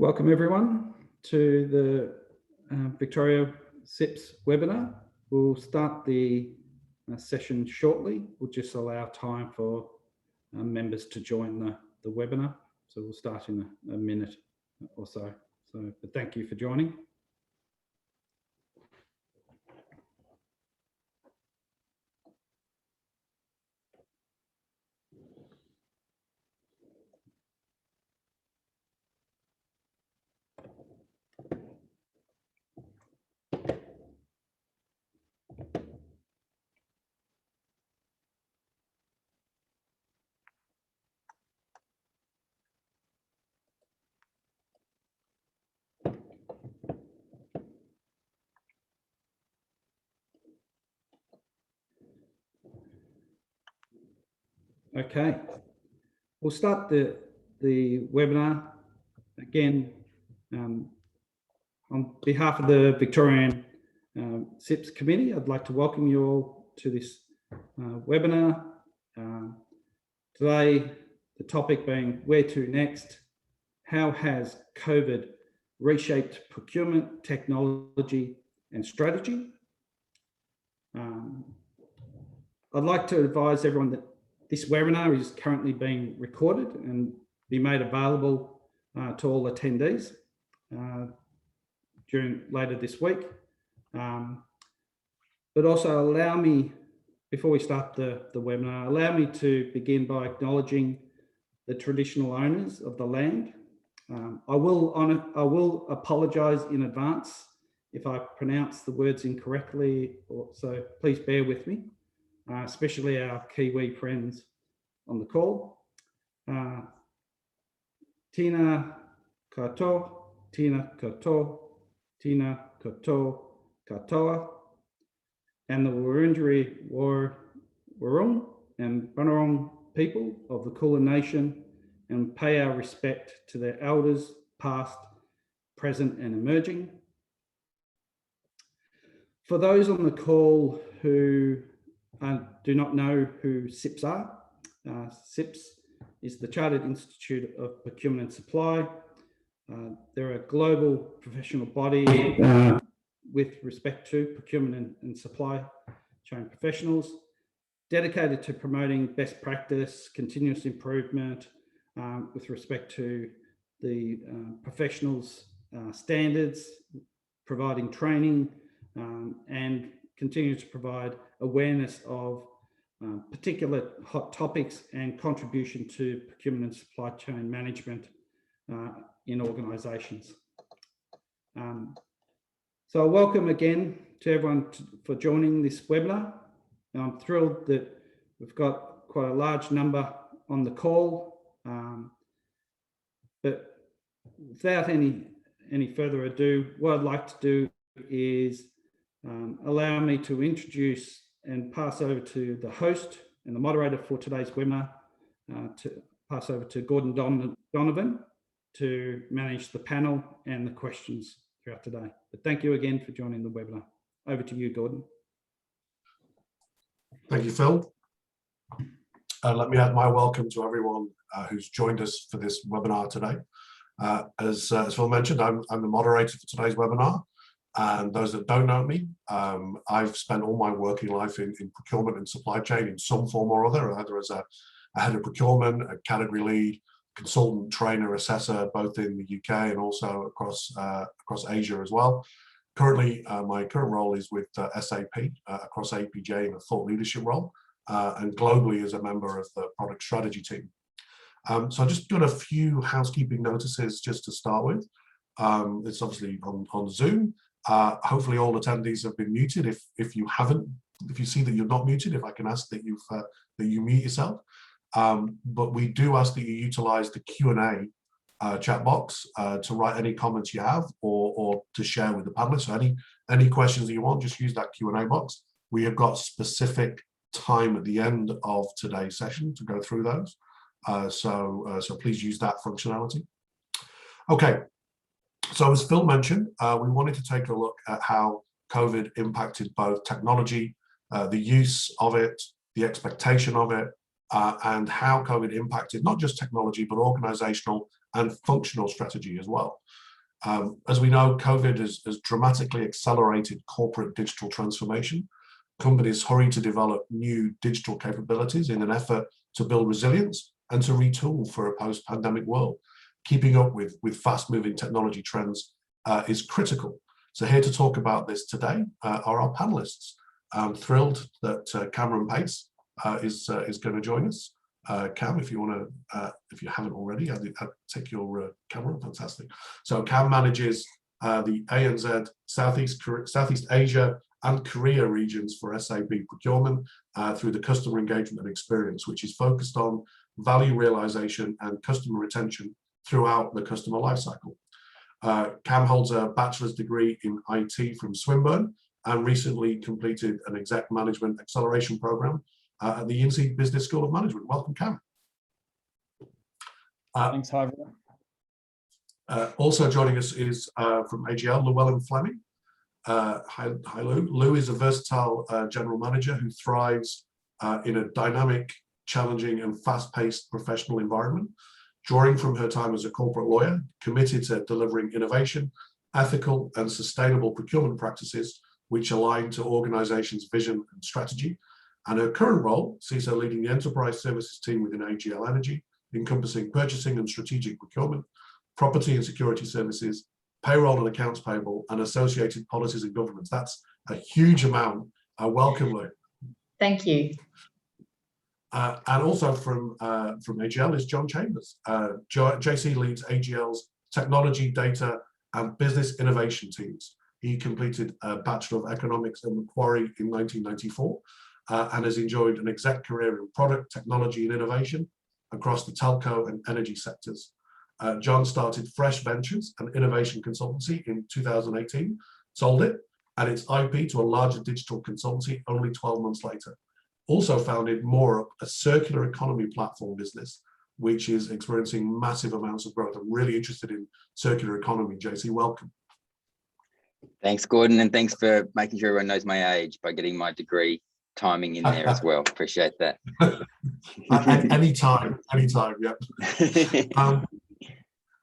Welcome everyone to the Victoria CIPS webinar. We'll start the session shortly. We'll just allow time for members to join the webinar. So we'll start in a minute or so. But thank you for joining. Okay, we'll start the webinar again on behalf of the Victorian CIPS committee. I'd like to welcome you all to this webinar. Today, the topic being where to next? How has COVID reshaped procurement, technology and strategy? I'd like to advise everyone that this webinar is currently being recorded and be made available to all attendees later this week. But also allow me, before we start the webinar, allow me to begin by acknowledging the traditional owners of the land. I will apologise in advance if I pronounce the words incorrectly, so please bear with me. Especially our Kiwi friends on the call. Tina kato, tina kato, tina kato katoa, and the Wurundjeri Wurrung and Bunurong people of the Kulin Nation, and pay our respect to their elders, past, present and emerging. For those on the call who do not know who CIPS are, CIPS is the Chartered Institute of Procurement and Supply. They're a global professional body with respect to procurement and supply chain professionals, dedicated to promoting best practice, continuous improvement with respect to the professionals' standards, providing training and continue to provide awareness of particular hot topics and contribution to procurement and supply chain management in organisations. So welcome again to everyone for joining this webinar. I'm thrilled that we've got quite a large number on the call, but without any further ado, what I'd like to do is allow me to introduce and pass over to the host and the moderator for today's webinar, to pass over to Gordon Donovan to manage the panel and the questions throughout today. But thank you again for joining the webinar. Over to you, Gordon. Thank you, Phil. Let me add my welcome to everyone who's joined us for this webinar today. As Phil mentioned, I'm the moderator for today's webinar. And those that don't know me, I've spent all my working life in procurement and supply chain in some form or other, either as a head of procurement, a category lead, consultant, trainer, assessor, both in the UK and also across Asia as well. Currently, my current role is with SAP across APJ in a thought leadership role, and globally as a member of the product strategy team. So I've just got a few housekeeping notices just to start with. It's obviously on Zoom. Hopefully all attendees have been muted. If you haven't, if you see that you're not muted, if I can ask that you mute yourself. But we do ask that you utilize the Q&A chat box to write any comments you have or to share with the panelists. So any questions that you want, just use that Q&A box. We have got specific time at the end of today's session to go through those. So please use that functionality. Okay. So as Phil mentioned, we wanted to take a look at how COVID impacted both technology, the use of it, the expectation of it, and how COVID impacted not just technology, but organizational and functional strategy as well. As we know, COVID has dramatically accelerated corporate digital transformation. Companies hurry to develop new digital capabilities in an effort to build resilience and to retool for a post-pandemic world. Keeping up with fast-moving technology trends is critical. So here to talk about this today are our panelists. I'm thrilled that Cameron Pace is going to join us. Cam, if you want to, if you haven't already, I'll take your camera. Fantastic. So Cam manages the ANZ, Southeast Asia and Korea regions for SAP procurement through the customer engagement and experience, which is focused on value realization and customer retention throughout the customer lifecycle. Cam holds a bachelor's degree in IT from Swinburne and recently completed an exec management acceleration program at the INSEAD Business School of Management. Welcome, Cam. Thanks, hi everyone. Also joining us is from AGL, Llewellyn Fleming. Hi Lou. Lou is a versatile general manager who thrives in a dynamic, challenging and fast-paced professional environment, drawing from her time as a corporate lawyer, committed to delivering innovation, ethical and sustainable procurement practices which align to organizations' vision and strategy. And her current role sees her leading the enterprise services team within AGL Energy, encompassing purchasing and strategic procurement, property and security services, payroll and accounts payable, and associated policies and governance. That's a huge amount. Welcome, Lou. Thank you. And also from AGL is John Chambers. JC leads AGL's technology, data, and business innovation teams. He completed a Bachelor of Economics at Macquarie in 1994 and has enjoyed an exec career in product, technology, and innovation across the telco and energy sectors. John started Fresh Ventures, an innovation consultancy, in 2018, sold it and its IP to a larger digital consultancy only 12 months later. Also founded More Up, a circular economy platform business, which is experiencing massive amounts of growth. I'm really interested in circular economy. JC, welcome. Thanks, Gordon, and thanks for making sure everyone knows my age by getting my degree timing in there as well. Appreciate that. Anytime, yeah.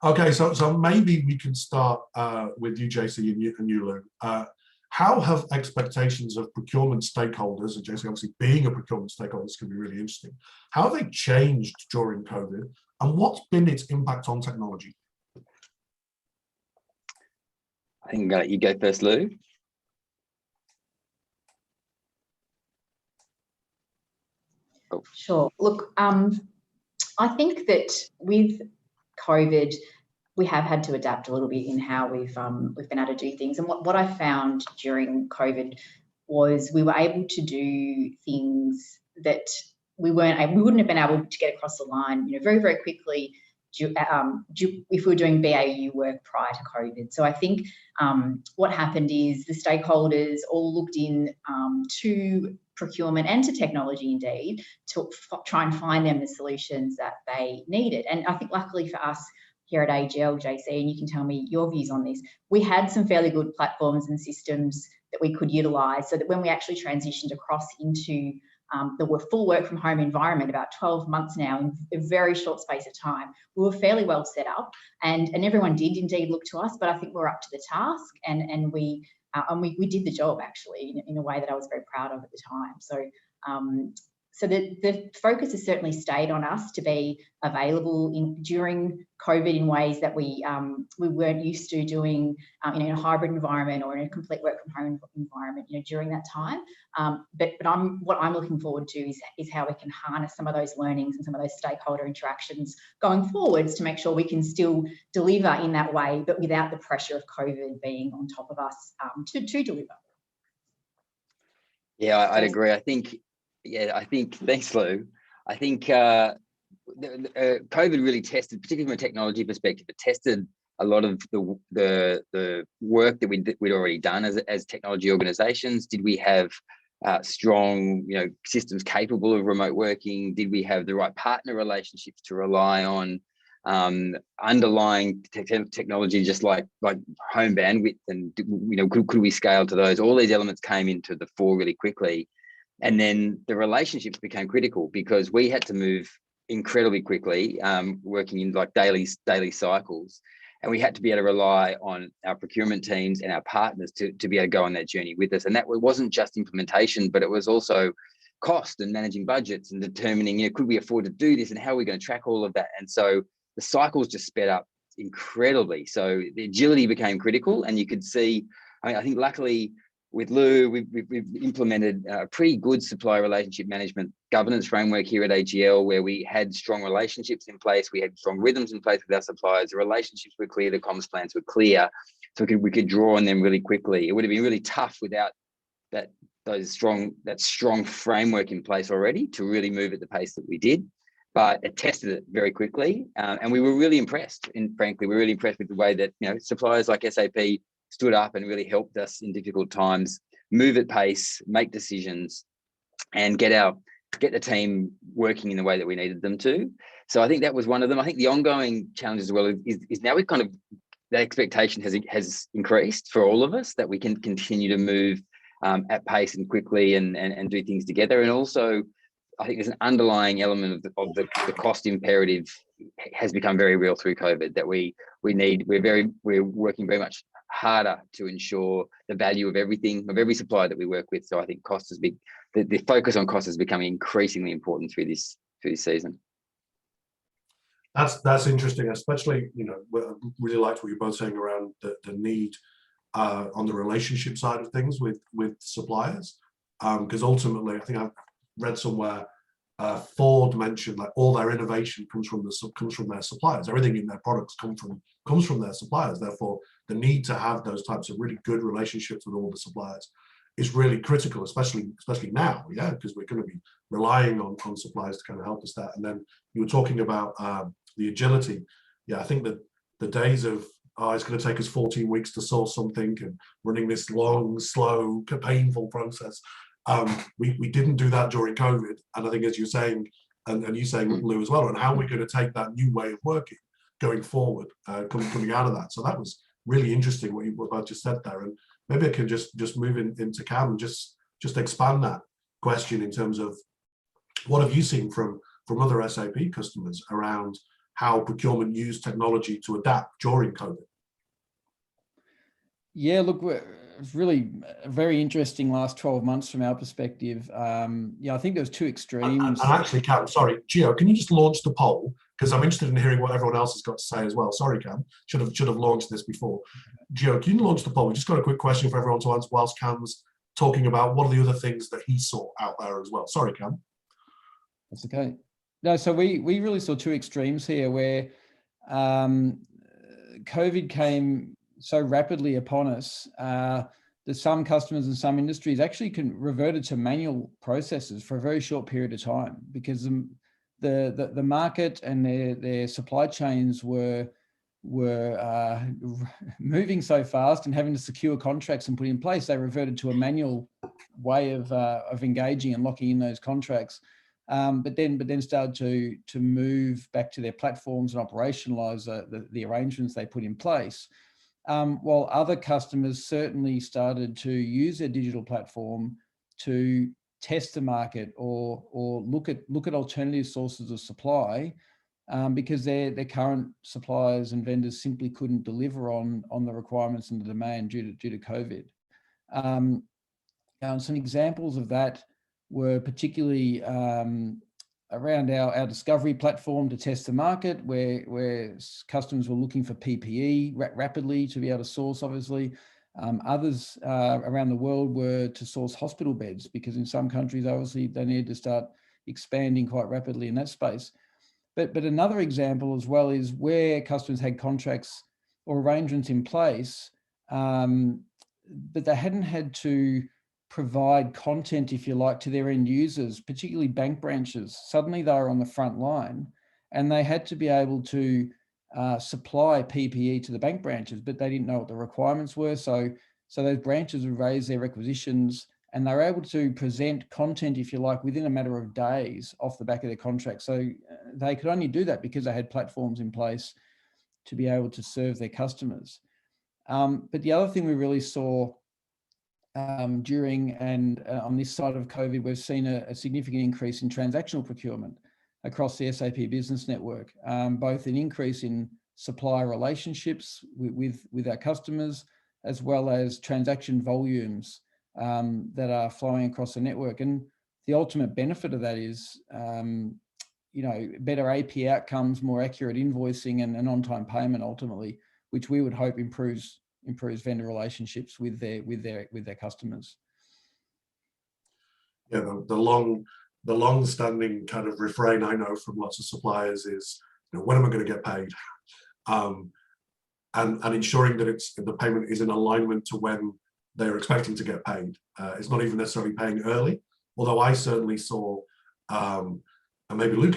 Okay, so maybe we can start with you, JC, and you, Lou. How have expectations of procurement stakeholders, and JC obviously being a procurement stakeholder, this can be really interesting, how have they changed during COVID, and what's been its impact on technology? I think you go first, Lou. Oh. Sure. Look, I think that with COVID, we have had to adapt a little bit in how we've been able to do things. And what I found during COVID was we were able to do things that we wouldn't have been able to get across the line, very, very quickly if we were doing BAU work prior to COVID. So I think what happened is the stakeholders all looked in to procurement and to technology indeed to try and find them the solutions that they needed. And I think luckily for us here at AGL, JC, and you can tell me your views on this, we had some fairly good platforms and systems that we could utilise so that when we actually transitioned across into the full work from home environment about 12 months now in a very short space of time, we were fairly well set up and everyone did indeed look to us, but I think we're up to the task and we did the job actually in a way that I was very proud of at the time. So the focus has certainly stayed on us to be available during COVID in ways that we weren't used to doing in a hybrid environment or in a complete work from home environment during that time. But what I'm looking forward to is how we can harness some of those learnings and some of those stakeholder interactions going forwards to make sure we can still deliver in that way, but without the pressure of COVID being on top of us to deliver. Yeah, I'd agree. I think, thanks, Lou. I think COVID really tested, particularly from a technology perspective, it tested a lot of the work that we'd already done as technology organizations. Did we have strong, systems capable of remote working? Did we have the right partner relationships to rely on? Underlying technology, just like home bandwidth, and could we scale to those? All these elements came into the fore really quickly. And then the relationships became critical because we had to move incredibly quickly, working in like daily cycles. And we had to be able to rely on our procurement teams and our partners to be able to go on that journey with us. And that wasn't just implementation, but it was also cost and managing budgets and determining, could we afford to do this and how are we going to track all of that? And so the cycles just sped up incredibly. So the agility became critical, and you could see, I think luckily with Lou, we've implemented a pretty good supplier relationship management governance framework here at AGL, where we had strong relationships in place, we had strong rhythms in place with our suppliers, the relationships were clear, the comms plans were clear, so we could draw on them really quickly. It would have been really tough without that strong framework in place already to really move at the pace that we did. But it tested it very quickly, and we were really impressed. And frankly, we're really impressed with the way that suppliers like SAP stood up and really helped us in difficult times move at pace, make decisions, and get the team working in the way that we needed them to. So I think that was one of them. I think the ongoing challenge as well is now the expectation has increased for all of us, that we can continue to move at pace and quickly and do things together. And also, I think there's an underlying element of the cost imperative has become very real through COVID, that we're working very much harder to ensure the value of every supplier that we work with. So I think cost is big. The focus on cost is becoming increasingly important through this season. That's interesting, especially I really liked what you're both saying around the need on the relationship side of things with suppliers, because ultimately I think I've read somewhere Ford mentioned like all their innovation comes from their suppliers. Everything in their products comes from their suppliers. Therefore, the need to have those types of really good relationships with all the suppliers is really critical, especially now, because we're going to be relying on suppliers to kind of help us there. And then you were talking about the agility. I think that the days of it's going to take us 14 weeks to source something and running this long, slow, painful process. We didn't do that during COVID. And I think, as you're saying, and you saying, Lou, as well, and how we're going to take that new way of working going forward, coming out of that. So that was really interesting what you both just said there. And maybe I can just move into Cam and just expand that question in terms of what have you seen from other SAP customers around how procurement used technology to adapt during COVID? Yeah, look, it's really a very interesting last 12 months from our perspective. I think there's two extremes. And actually, Cam, sorry, Gio, can you just launch the poll? Because I'm interested in hearing what everyone else has got to say as well. Sorry, Cam, should have launched this before. Gio, can you launch the poll? We just got a quick question for everyone to answer whilst Cam's talking about what are the other things that he saw out there as well. Sorry, Cam. That's okay. No, so we really saw two extremes here where COVID came so rapidly upon us that some customers and some industries actually reverted to manual processes for a very short period of time, because the market and their supply chains were moving so fast and having to secure contracts and put in place. They reverted to a manual way of engaging and locking in those contracts. But then started to move back to their platforms and operationalize the arrangements they put in place. While other customers certainly started to use their digital platform to test the market or look at alternative sources of supply, because their current suppliers and vendors simply couldn't deliver on the requirements and the demand due to COVID. Some examples of that were particularly around our discovery platform to test the market, where customers were looking for PPE rapidly to be able to source, obviously. Others around the world were to source hospital beds, because in some countries, obviously, they needed to start expanding quite rapidly in that space. But another example as well is where customers had contracts or arrangements in place, but they hadn't had to provide content, if you like, to their end users, particularly bank branches. Suddenly they were on the front line and they had to be able to supply PPE to the bank branches, but they didn't know what the requirements were. So those branches would raise their requisitions and they were able to present content, if you like, within a matter of days off the back of their contract. So they could only do that because they had platforms in place to be able to serve their customers. But the other thing we really saw during and on this side of COVID, we've seen a significant increase in transactional procurement across the SAP Business Network, both an increase in supplier relationships with our customers, as well as transaction volumes that are flowing across the network. And the ultimate benefit of that is, better AP outcomes, more accurate invoicing, and on-time payment ultimately, which we would hope improves vendor relationships with their customers. Yeah, the long-standing kind of refrain I know from lots of suppliers is, when am I going to get paid? And ensuring that the payment is in alignment to when they're expecting to get paid. It's not even necessarily paying early, although I certainly saw, and maybe Luke,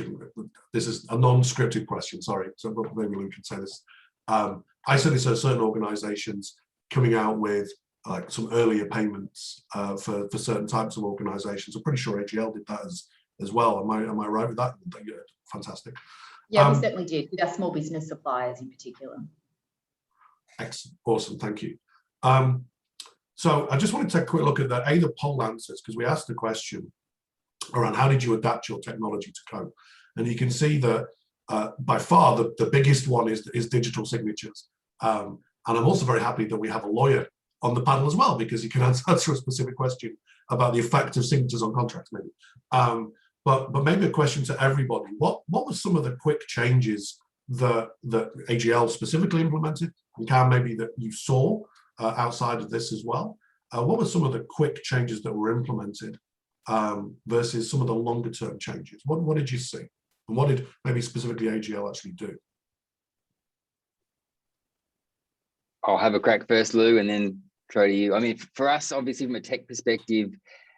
this is a non-scripted question, sorry, so maybe Luke can say this. I certainly saw certain organizations coming out with like some earlier payments for certain types of organizations. I'm pretty sure AGL did that as well. Am I right with that? Yeah, fantastic. Yeah, we certainly did, with our small business suppliers in particular. Excellent, awesome, thank you. So I just want to take a quick look at the poll answers, because we asked the question around how did you adapt your technology to cope? And you can see that by far the biggest one is digital signatures. And I'm also very happy that we have a lawyer on the panel as well, because he can answer a specific question about the effect of signatures on contracts, maybe. But maybe a question to everybody. What were some of the quick changes that AGL specifically implemented, and Cam, maybe that you saw outside of this as well? What were some of the quick changes that were implemented versus some of the longer term changes? What did you see? And what did maybe specifically AGL actually do? I'll have a crack first, Lou, and then throw to you. I mean, for us, obviously from a tech perspective,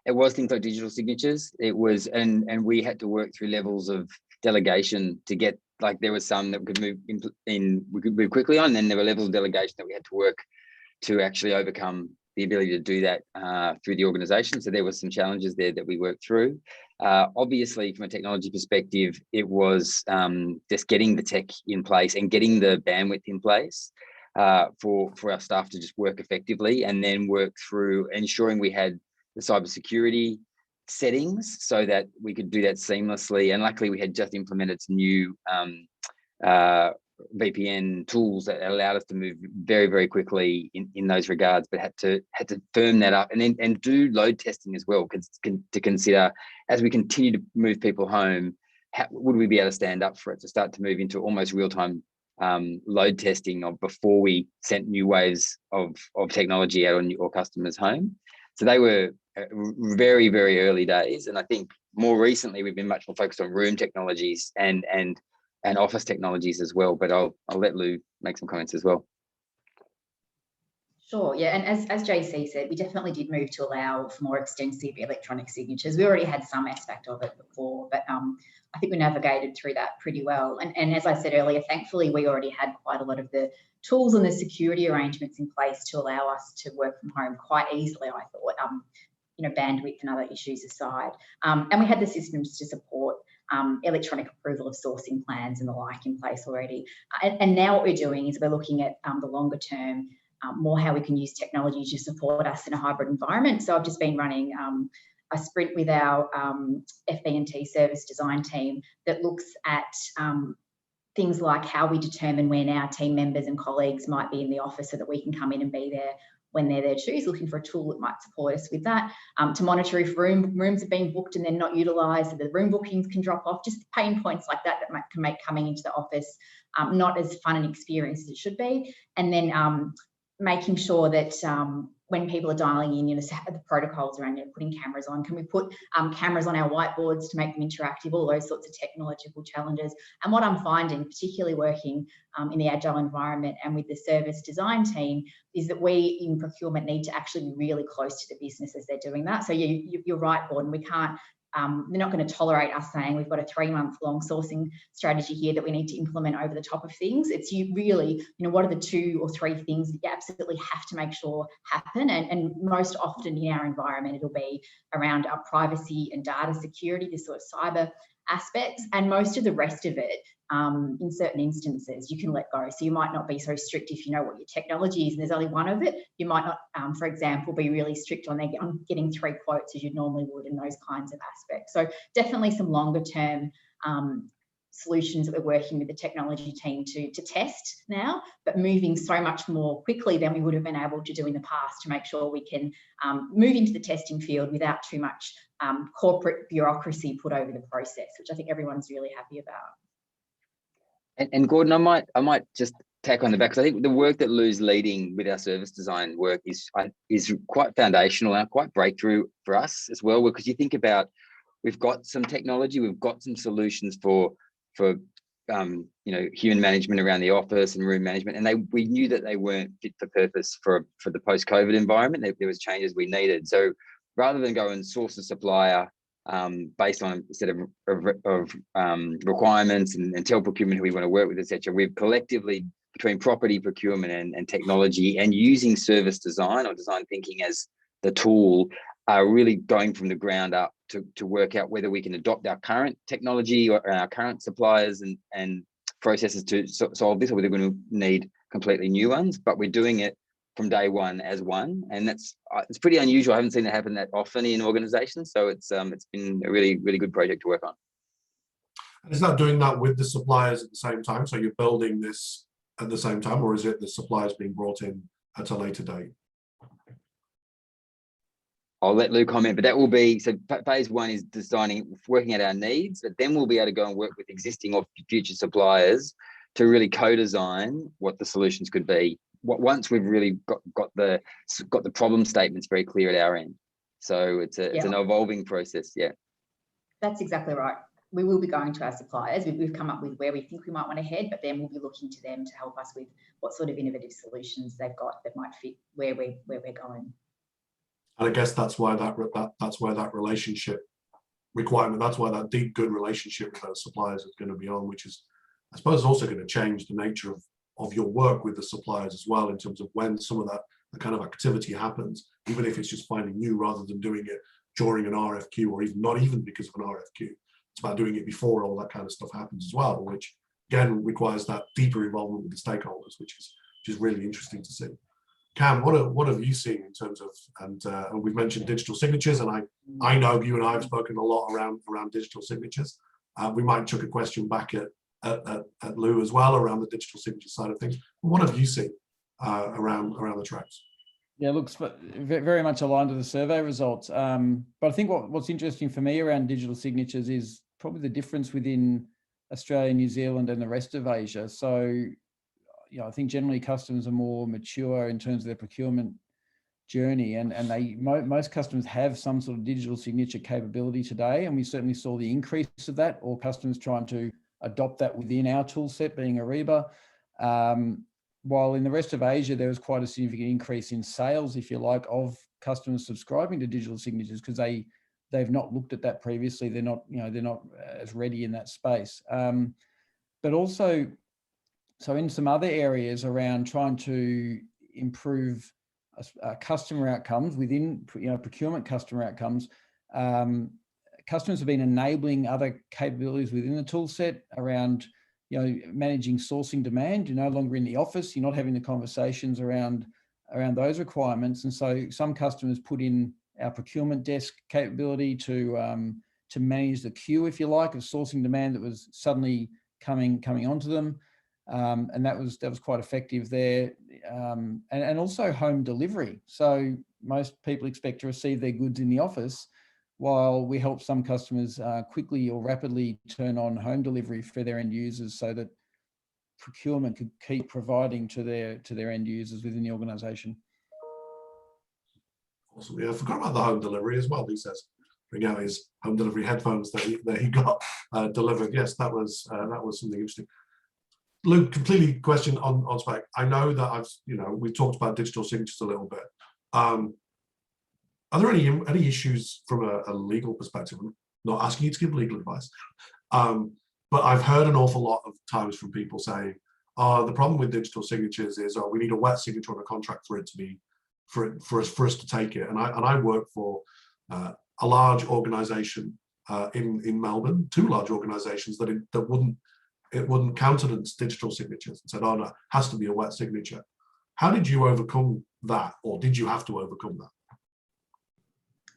it was things like digital signatures. It was, and we had to work through levels of delegation to get, like there was some that we could move quickly on, and then there were levels of delegation that we had to work to actually overcome the ability to do that through the organization. So there were some challenges there that we worked through. Obviously, from a technology perspective, it was just getting the tech in place and getting the bandwidth in place for our staff to just work effectively, and then work through ensuring we had the cybersecurity settings so that we could do that seamlessly. And luckily, we had just implemented some new VPN tools that allowed us to move very, very quickly in those regards, but had to firm that up and do load testing as well, to consider as we continue to move people home, would we be able to stand up for it, to start to move into almost real-time load testing before we sent new waves of technology out on your customers' home. So they were very, very early days, and I think more recently we've been much more focused on room technologies and office technologies as well. But I'll let Lou make some comments as well. Sure, yeah, and as JC said, we definitely did move to allow for more extensive electronic signatures. We already had some aspect of it before, but I think we navigated through that pretty well. And as I said earlier, thankfully, we already had quite a lot of the tools and the security arrangements in place to allow us to work from home quite easily, I thought, bandwidth and other issues aside. And we had the systems to support electronic approval of sourcing plans and the like in place already. And now what we're doing is we're looking at the longer term, more how we can use technology to support us in a hybrid environment. So I've just been running a sprint with our FB&T service design team that looks at things like how we determine when our team members and colleagues might be in the office so that we can come in and be there when they're there too. So looking for a tool that might support us with that, to monitor if rooms are being booked and they're not utilised, so the room bookings can drop off, just pain points like that can make coming into the office not as fun an experience as it should be. And then making sure that when people are dialing in, the protocols around putting cameras on. Can we put cameras on our whiteboards to make them interactive? All those sorts of technological challenges. And what I'm finding, particularly working in the agile environment and with the service design team, is that we in procurement need to actually be really close to the business as they're doing that. So you're right, Gordon. We can't. They're not going to tolerate us saying we've got a 3-month-long sourcing strategy here that we need to implement over the top of things. It's you really, what are the 2 or 3 things that you absolutely have to make sure happen? And most often in our environment, it'll be around our privacy and data security, this sort of cyber aspects, and most of the rest of it, in certain instances, you can let go. So you might not be so strict if you know what your technology is and there's only one of it. You might not, for example, be really strict on getting 3 quotes as you normally would in those kinds of aspects. So definitely some longer term solutions that we're working with the technology team to test now, but moving so much more quickly than we would have been able to do in the past to make sure we can move into the testing field without too much corporate bureaucracy put over the process, which I think everyone's really happy about. And Gordon, I might just tack on the back, because I think the work that Lou's leading with our service design work is quite foundational and quite breakthrough for us as well, because you think about, we've got some technology, we've got some solutions for human management around the office and room management, and we knew that they weren't fit for purpose for the post-COVID environment. There was changes we needed. So rather than go and source a supplier based on a set of requirements and tell procurement who we want to work with, etc., we've collectively, between property procurement and technology, and using service design or design thinking as the tool, are really going from the ground up to work out whether we can adopt our current technology or our current suppliers and processes to solve this, or whether we're going to need completely new ones. But we're doing it from day one as one, and it's pretty unusual. I haven't seen it happen that often in organizations, so it's been a really, really good project to work on. And is that doing that with the suppliers at the same time? So you're building this at the same time, or is it the suppliers being brought in at a later date? I'll let Lou comment, but that will be, so phase one is designing, working out our needs, but then we'll be able to go and work with existing or future suppliers to really co-design what the solutions could be, once we've really got the problem statements very clear at our end. So it's an evolving process. Yeah, that's exactly right. We will be going to our suppliers. We've come up with where we think we might want to head, but then we'll be looking to them to help us with what sort of innovative solutions they've got that might fit where we're going. And I guess that's why that's where that relationship requirement, that's why that deep, good relationship with those suppliers is going to be on, which is, I suppose, also going to change the nature of your work with the suppliers as well, in terms of when some of the kind of activity happens, even if it's just finding new rather than doing it during an RFQ, or not even because of an RFQ. It's about doing it before all that kind of stuff happens as well, which again requires that deeper involvement with the stakeholders, which is really interesting to see. Cam, what have you seen in terms of, and we've mentioned digital signatures, and I know you and I have spoken a lot around digital signatures. We might chuck a question back at Lou as well around the digital signature side of things. What have you seen around the tracks? Yeah, looks very much aligned to the survey results. But I think what's interesting for me around digital signatures is probably the difference within Australia, New Zealand, and the rest of Asia. So, I think generally customers are more mature in terms of their procurement journey, and most customers have some sort of digital signature capability today, and we certainly saw the increase of that, or customers trying to adopt that within our tool set, being Ariba. While in the rest of Asia, there was quite a significant increase in sales, if you like, of customers subscribing to digital signatures, because they've not looked at that previously. They're not as ready in that space. But also, so in some other areas around trying to improve customer outcomes within procurement customer outcomes, customers have been enabling other capabilities within the tool set around managing sourcing demand. You're no longer in the office, you're not having the conversations around those requirements, and so some customers put in our procurement desk capability to manage the queue, if you like, of sourcing demand that was suddenly coming onto them. And that was quite effective there, and also home delivery. So most people expect to receive their goods in the office, while we help some customers quickly or rapidly turn on home delivery for their end users, so that procurement could keep providing to their end users within the organisation. Awesome. Yeah, I forgot about the home delivery as well. He says bring out his home delivery headphones that he got delivered. Yes, that was something interesting. Luke, completely question on spec. I know that we've talked about digital signatures a little bit. Are there any issues from a legal perspective? I'm not asking you to give legal advice, but I've heard an awful lot of times from people saying, the problem with digital signatures is, we need a wet signature on a contract for it to be, for us to take it. And I work for a large organization in Melbourne, 2 large organisations that wouldn't countenance digital signatures and said, oh no, it has to be a wet signature. How did you overcome that, or did you have to overcome that?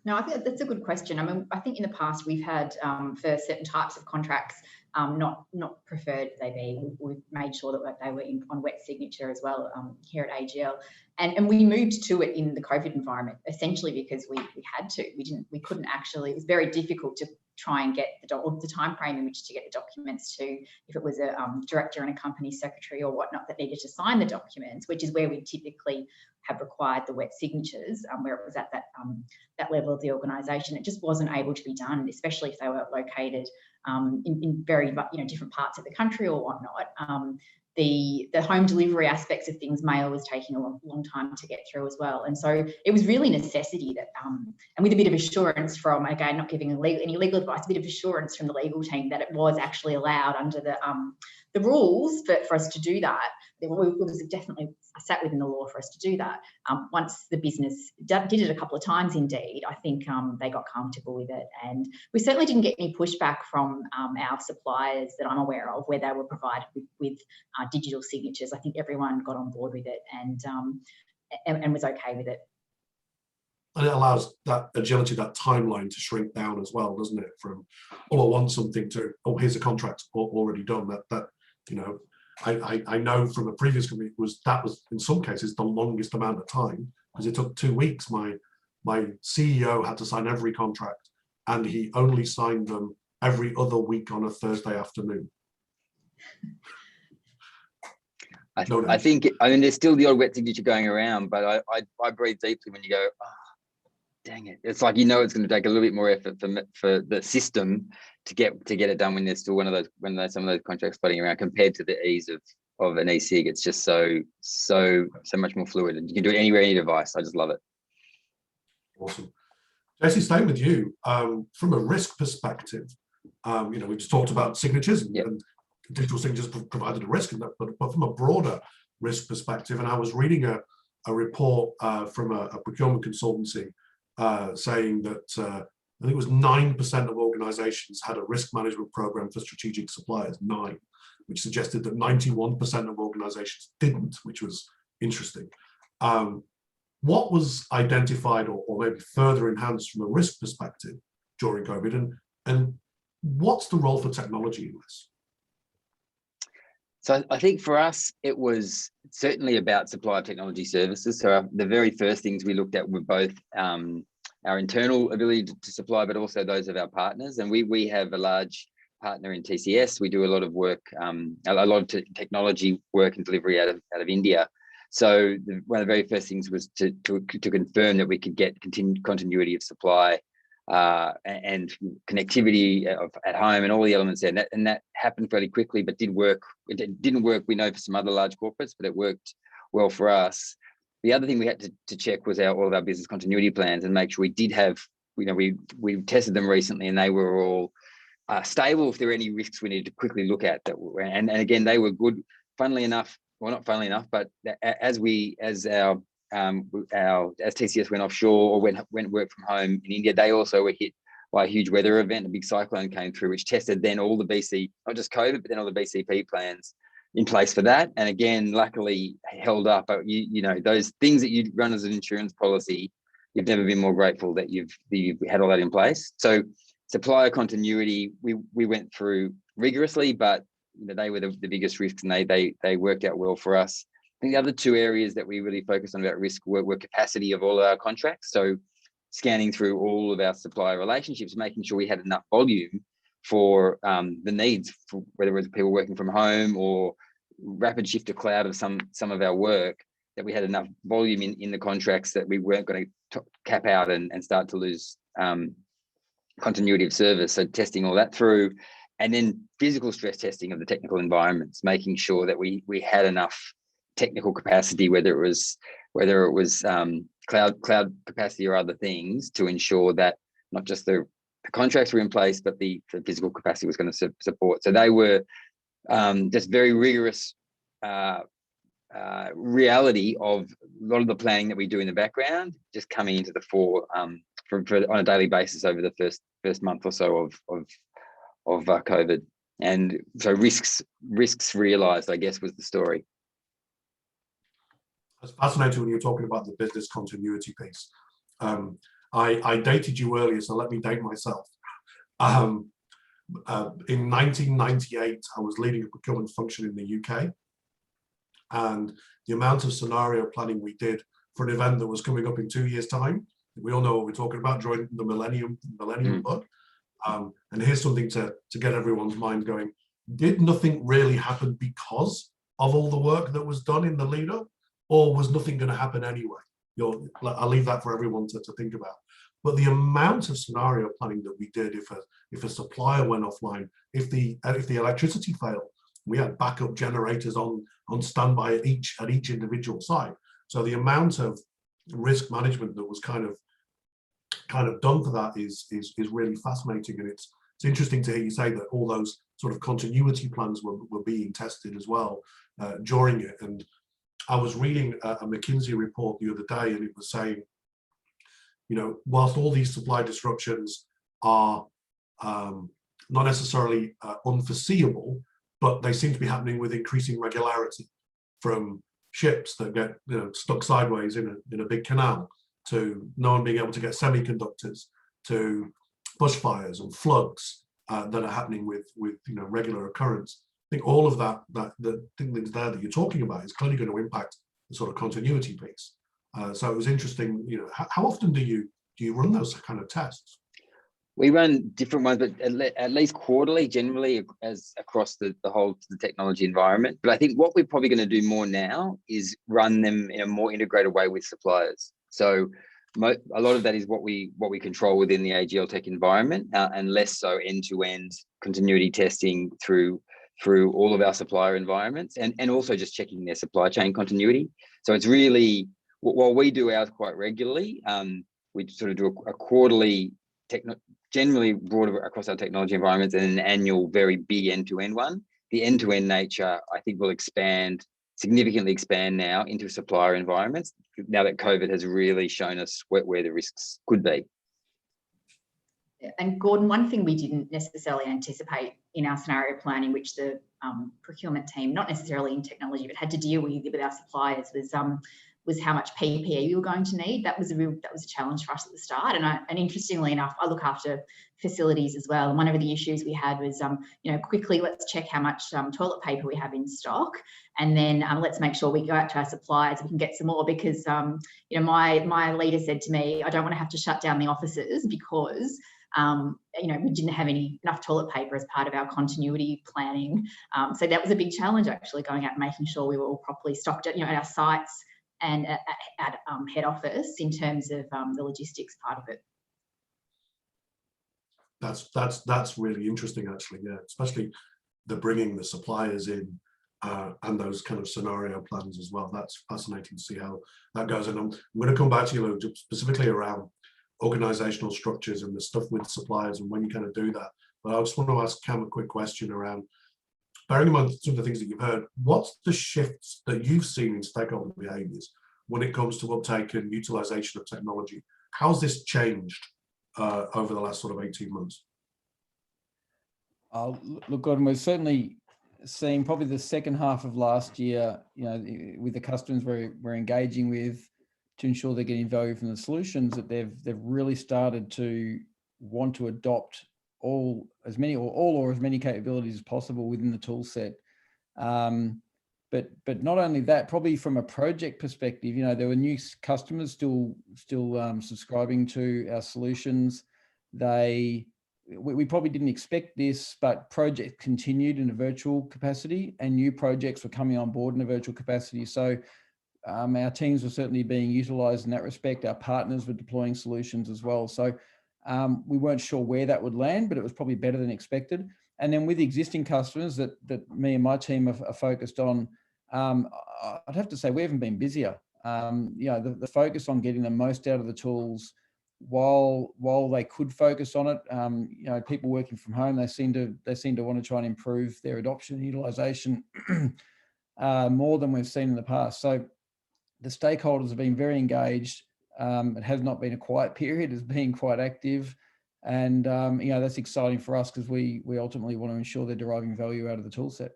No, I think that's a good question. I mean, I think in the past we've had for certain types of contracts, not preferred they be. We've made sure that they were on wet signature as well here at AGL, and we moved to it in the COVID environment essentially because we had to. We couldn't actually. It was very difficult to try and get the time frame in which to get the documents to, if it was a director and a company secretary or whatnot that needed to sign the documents, which is where we typically have required the wet signatures, where it was at that level of the organisation. It just wasn't able to be done, especially if they were located in very different parts of the country or whatnot. The home delivery aspects of things, mail was taking a long time to get through as well. And so it was really necessity that, and with a bit of assurance from, again, not giving any legal advice, a bit of assurance from the legal team that it was actually allowed under the rules for us to do that. It was definitely sat within the law for us to do that. Once the business did it a couple of times, indeed, I think they got comfortable with it. And we certainly didn't get any pushback from our suppliers that I'm aware of where they were provided with digital signatures. I think everyone got on board with it and was okay with it. And it allows that agility, that timeline to shrink down as well, doesn't it? From, oh, I want something to, oh, here's a contract already done. That I know from a previous company that was in some cases the longest amount of time because it took 2 weeks. My CEO had to sign every contract, and he only signed them every other week on a Thursday afternoon. I think there's still the odd wet signature going around, but I breathe deeply when you go, oh, dang it. It's like, it's going to take a little bit more effort for the system to get it done when there's still some of those contracts floating around compared to the ease of an e-sig. It's just so much more fluid, and you can do it anywhere, any device. I just love it. Awesome. Jesse, staying with you, from a risk perspective, we just talked about signatures and digital signatures provided a risk, but from a broader risk perspective, and I was reading a report from a procurement consultancy saying that I think it was 9% of organizations had a risk management program for strategic suppliers, 9, which suggested that 91% of organizations didn't, which was interesting. What was identified or maybe further enhanced from a risk perspective during COVID, and what's the role for technology in this? So I think for us, it was certainly about supply of technology services. So the very first things we looked at were both our internal ability to supply, but also those of our partners. And we have a large partner in TCS. We do a lot of work, a lot of technology work and delivery out of India. So one of the very first things was to confirm that we could get continuity of supply and connectivity at home and all the elements there. And that happened fairly quickly, but did work. It didn't work, we know, for some other large corporates, but it worked well for us. The other thing we had to check was all of our business continuity plans and make sure we did have, we tested them recently and they were all stable. If there were any risks we needed to quickly look at, and again, they were good. Funnily enough, well, not funnily enough, but as TCS went offshore or went work from home in India, they also were hit by a huge weather event. A big cyclone came through, which tested then all the BC, not just COVID, but then all the BCP plans in place for that. And again, luckily held up. But those things that you run as an insurance policy, you've never been more grateful that you've had all that in place. So supplier continuity, we went through rigorously, but they were the biggest risks, and they worked out well for us. I think the other 2 areas that we really focused on about risk were capacity of all of our contracts. So scanning through all of our supplier relationships, making sure we had enough volume for the needs, for whether it was people working from home or rapid shift to cloud of some of our work, that we had enough volume in the contracts that we weren't going to cap out and start to lose continuity of service. So testing all that through, and then physical stress testing of the technical environments, making sure that we had enough technical capacity, whether it was cloud capacity or other things, to ensure that not just the contracts were in place, but the physical capacity was going to support. So they were just very rigorous reality of a lot of the planning that we do in the background, just coming into the fore on a daily basis over the first month or so of COVID. And so risks realised, I guess, was the story. It's fascinating when you're talking about the business continuity piece. I dated you earlier, so let me date myself. In 1998, I was leading a procurement function in the UK, and the amount of scenario planning we did for an event that was coming up in 2 years' time, we all know what we're talking about during the millennium bug. And here's something to get everyone's mind going. Did nothing really happen because of all the work that was done in the lead up, or was nothing going to happen anyway? I'll leave that for everyone to think about. But the amount of scenario planning that we did, if a supplier went offline, if the electricity failed, we had backup generators on standby at each individual site. So the amount of risk management that was kind of done for that is really fascinating, and it's interesting to hear you say that all those sort of continuity plans were being tested as well during it. And I was reading a McKinsey report the other day, and it was saying, whilst all these supply disruptions are not necessarily unforeseeable, but they seem to be happening with increasing regularity, from ships that get stuck sideways in a big canal, to no one being able to get semiconductors, to bushfires and floods that are happening with regular occurrence. I think all of the things there that you're talking about is clearly going to impact the sort of continuity piece. So it was interesting. How often do you run those kind of tests? We run different ones, but at least quarterly, generally, as across the whole technology environment. But I think what we're probably going to do more now is run them in a more integrated way with suppliers. So a lot of that is what we control within the AGL Tech environment, and less so end-to-end continuity testing through all of our supplier environments, and also just checking their supply chain continuity. So it's really, while we do ours quite regularly, we sort of do a quarterly, generally broader across our technology environments, and an annual very big end-to-end one. The end-to-end nature, I think, will significantly expand now into supplier environments, now that COVID has really shown us where the risks could be. And Gordon, one thing we didn't necessarily anticipate in our scenario planning, which the procurement team, not necessarily in technology, but had to deal with our suppliers, was how much PPE we were going to need. That was a challenge for us at the start. And interestingly enough, I look after facilities as well. And one of the issues we had was, quickly, let's check how much toilet paper we have in stock. And then let's make sure we go out to our suppliers, we can get some more, because, my leader said to me, I don't want to have to shut down the offices because we didn't have enough toilet paper as part of our continuity planning. So that was a big challenge, actually, going out and making sure we were all properly stocked at our sites and at head office in terms of the logistics part of it. That's really interesting, actually. Yeah, especially bringing the suppliers in and those kind of scenario plans as well. That's fascinating to see how that goes. And I'm going to come back to you specifically around organizational structures and the stuff with suppliers and when you kind of do that. But I just want to ask Cam a quick question around, bearing in mind some of the things that you've heard, what's the shifts that you've seen in stakeholder behaviours when it comes to uptake and utilisation of technology? How's this changed over the last sort of 18 months? Look, Gordon, we're certainly seeing probably the second half of last year, with the customers we're engaging with, to ensure they're getting value from the solutions, that they've really started to want to adopt all or as many capabilities as possible within the tool set. But not only that, probably from a project perspective, there were new customers still subscribing to our solutions. We probably didn't expect this, but projects continued in a virtual capacity, and new projects were coming on board in a virtual capacity. So our teams were certainly being utilised in that respect. Our partners were deploying solutions as well. So we weren't sure where that would land, but it was probably better than expected. And then with existing customers that me and my team are focused on, I'd have to say we haven't been busier. The focus on getting the most out of the tools while they could focus on it. People working from home, they seem to want to try and improve their adoption and utilisation more than we've seen in the past. So the stakeholders have been very engaged It has not been a quiet period. It's been quite active. And, you know, that's exciting for us because we ultimately want to ensure they're deriving value out of the tool set.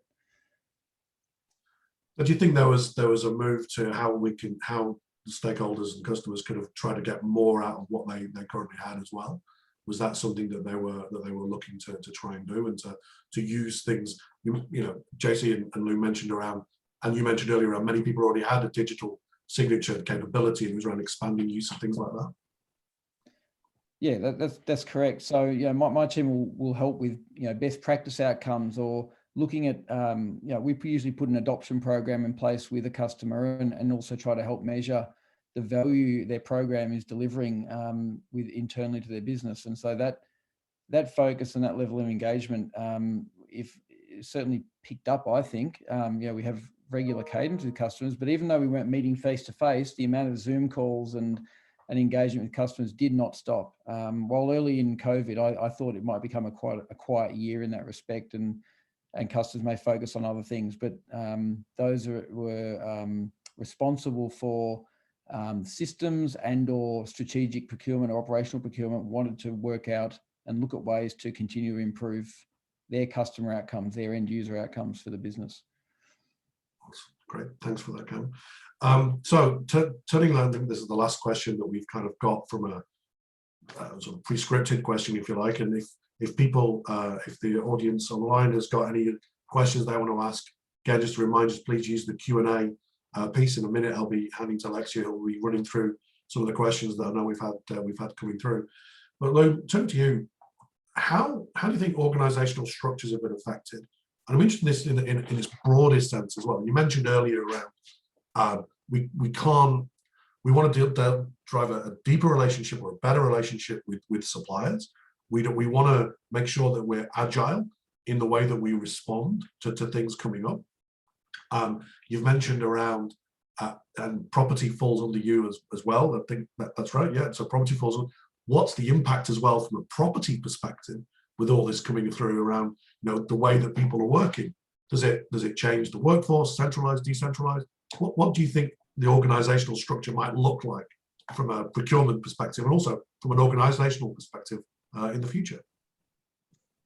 But do you think there was a move to how the stakeholders and customers could have tried to get more out of what they currently had as well? Was that something that they were looking to try and do, and to use things? You know, JC and Lou mentioned around, and you mentioned earlier around, many people already had a digital signature capability, and it was around expanding use of things like that. Yeah, that's correct. So, yeah, my team will help with, you know, best practice outcomes, or looking at, you know, we usually put an adoption program in place with a customer, and also try to help measure the value their program is delivering with internally to their business. And so that focus and that level of engagement, if certainly picked up, I think. Yeah, we have regular cadence with customers, but even though we weren't meeting face to face, the amount of Zoom calls and engagement with customers did not stop. While early in COVID, I thought it might become a quiet year in that respect, and customers may focus on other things, but those were responsible for systems and/or strategic procurement or operational procurement wanted to work out and look at ways to continue to improve their customer outcomes, their end user outcomes for the business. Great, thanks for that, Cam. So turning around, I think this is the last question that we've kind of got from a sort of pre-scripted question, if you like. And if people, if the audience online has got any questions they want to ask, again, just to remind us, please use the Q&A piece. In a minute, I'll be handing to Alexia, who will be running through some of the questions that I know we've had coming through. But Lou, turn to you. How do you think organisational structures have been affected? And I'm interested in this in its broadest sense as well. You mentioned earlier around we want to drive a deeper relationship or a better relationship with suppliers. We want to make sure that we're agile in the way that we respond to things coming up. You've mentioned around and property falls under you as well. I think that's right. Yeah. So property falls on. What's the impact as well from a property perspective with all this coming through around, you know, the way that people are working? Does it change the workforce, centralized, decentralized? What do you think the organizational structure might look like from a procurement perspective, and also from an organizational perspective in the future?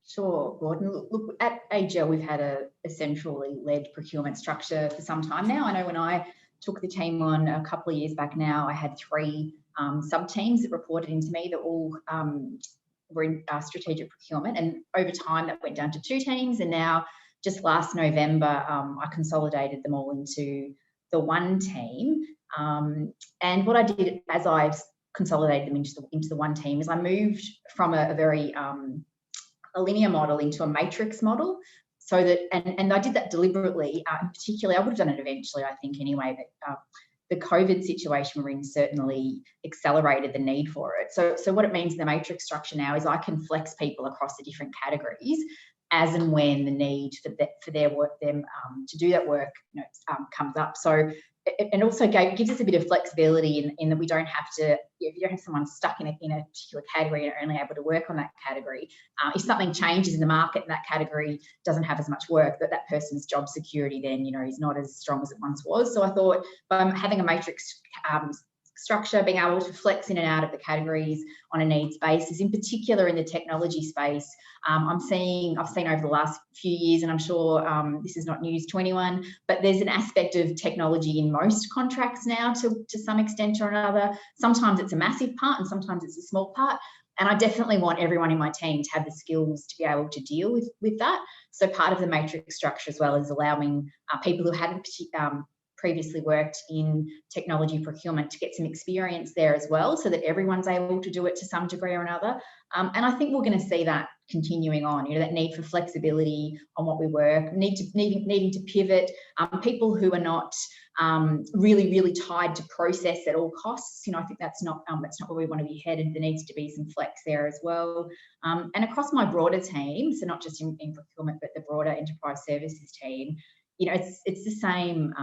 Sure, Gordon. Look, at AGL, we've had a centrally led procurement structure for some time now. I know when I took the team on a couple of years back now, I had 3 sub-teams that reported into me that all were in strategic procurement. And over time, that went down to 2 teams. And now, just last November, I consolidated them all into the 1 team. And what I did as I consolidated them into the 1 team is I moved from a very a linear model into a matrix model, so that, and I did that deliberately. Particularly, I would have done it eventually, I think, anyway, but the COVID situation we're in certainly accelerated the need for it. So what it means in the matrix structure now is I can flex people across the different categories as and when the need for their work, to do that work, you know, comes up. So it also gives us a bit of flexibility in that we don't have to, if you don't have someone stuck in a particular category and are only able to work on that category, if something changes in the market and that category doesn't have as much work, that person's job security then, you know, is not as strong as it once was. So I thought by having a matrix structure, being able to flex in and out of the categories on a needs basis, in particular in the technology space, I've seen over the last few years, and I'm sure this is not news to anyone, but there's an aspect of technology in most contracts now to some extent or another. Sometimes it's a massive part and sometimes it's a small part. And I definitely want everyone in my team to have the skills to be able to deal with that. So part of the matrix structure as well is allowing people who hadn't previously worked in technology procurement to get some experience there as well, so that everyone's able to do it to some degree or another. And I think we're going to see that continuing on, you know, that need for flexibility on what we work, needing to pivot, people who are not really tied to process at all costs. You know, I think that's not where we want to be headed. There needs to be some flex there as well. And across my broader team, so not just in procurement, but the broader enterprise services team, you know, it's the same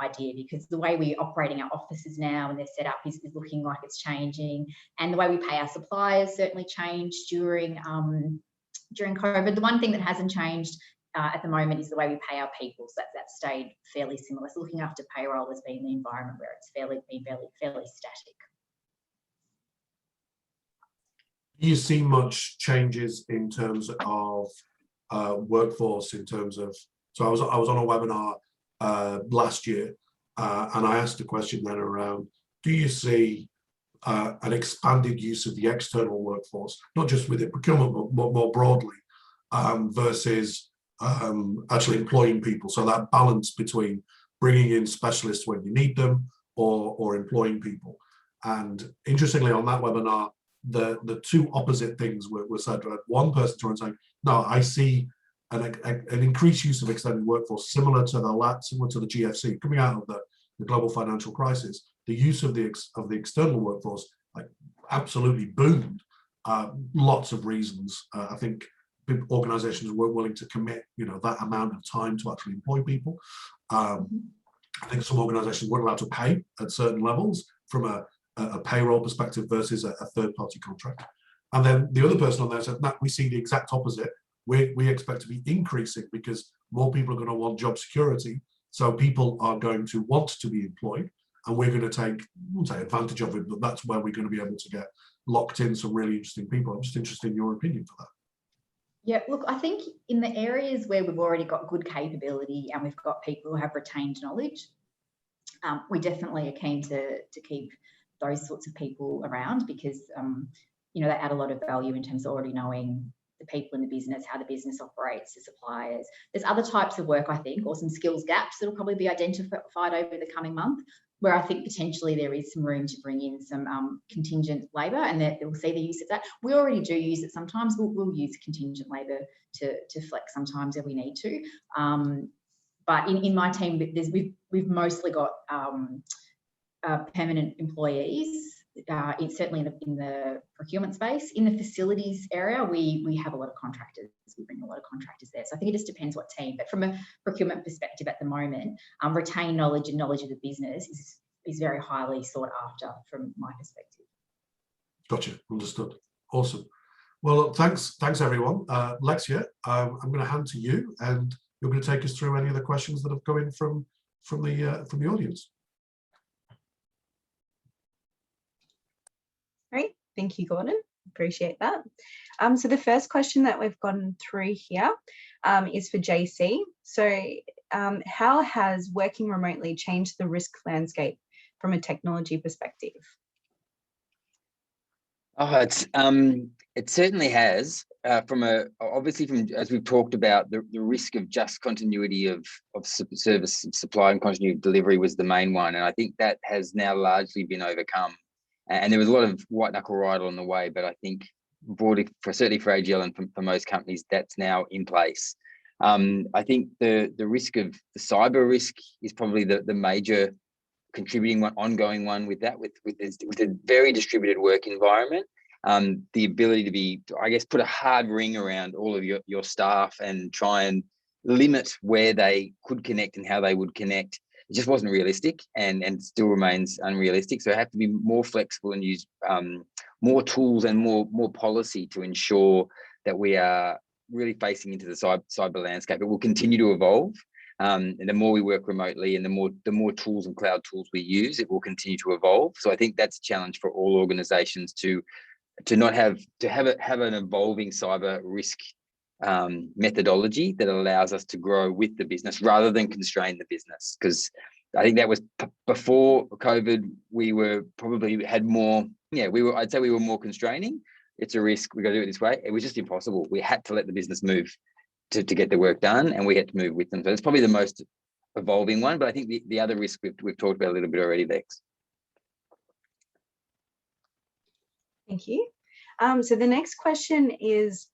idea, because the way we're operating our offices now and they're set up is looking like it's changing, and the way we pay our suppliers certainly changed during COVID. The one thing that hasn't changed at the moment is the way we pay our people, so that stayed fairly similar. So looking after payroll has been the environment where it's been fairly static. Do you see much changes in terms of workforce, in terms of, so I was on a webinar last year, and I asked a question then around, do you see an expanded use of the external workforce, not just within procurement, but more broadly, versus actually employing people? So that balance between bringing in specialists when you need them, or employing people. And interestingly, on that webinar, the two opposite things were said. One person saying, no, I see an increased use of extended workforce similar to the GFC coming out of the global financial crisis. The use of the external workforce absolutely boomed. Lots of reasons. I think organizations weren't willing to commit that amount of time to actually employ people. I think some organizations weren't allowed to pay at certain levels from a payroll perspective versus a third-party contract. And then the other person on there said, no, we see the exact opposite. We expect to be increasing because more people are going to want job security. So people are going to want to be employed, and we're going to take advantage of it, but that's where we're going to be able to get locked in some really interesting people. I'm just interested in your opinion for that. Yeah, look, I think in the areas where we've already got good capability and we've got people who have retained knowledge, we definitely are keen to keep those sorts of people around, because they add a lot of value in terms of already knowing the people in the business, how the business operates, the suppliers. There's other types of work, I think, or some skills gaps that will probably be identified over the coming month, where I think potentially there is some room to bring in some contingent labour, and that we'll see the use of that. We already do use it sometimes. We'll use contingent labour to flex sometimes if we need to. But in my team, we've mostly got permanent employees. Certainly in the procurement space. In the facilities area, we have a lot of contractors. We bring a lot of contractors there. So I think it just depends what team. But from a procurement perspective at the moment, retained knowledge and knowledge of the business is very highly sought after from my perspective. Gotcha, understood. Awesome. Well, thanks everyone. Lexia, I'm going to hand to you, and you're going to take us through any of the questions that have come in from the audience. Great, thank you, Gordon. Appreciate that. So the first question that we've gotten through here is for JC. So how has working remotely changed the risk landscape from a technology perspective? Oh, it certainly has. Obviously from as we've talked about, the risk of just continuity of service supply and continuity of delivery was the main one, and I think that has now largely been overcome. And there was a lot of white knuckle ride on the way, but I think broadly, certainly for AGL and for most companies, that's now in place. I think the risk of the cyber risk is probably the major contributing one, ongoing one with that, with a very distributed work environment. The ability to I guess, put a hard ring around all of your staff and try and limit where they could connect and how they would connect. It just wasn't realistic, and still remains unrealistic. So I have to be more flexible and use more tools and more policy to ensure that we are really facing into the cyber landscape. It will continue to evolve, and the more we work remotely and the more tools and cloud tools we use, it will continue to evolve. So I think that's a challenge for all organisations to not have an evolving cyber risk methodology that allows us to grow with the business rather than constrain the business. Because I think that was before COVID, we were probably had more, I'd say we were more constraining. It's a risk, we got to do it this way. It was just impossible. We had to let the business move to get the work done, and we had to move with them. So it's probably the most evolving one, but I think the other risk we've talked about a little bit already, Vex. Thank you. So the next question is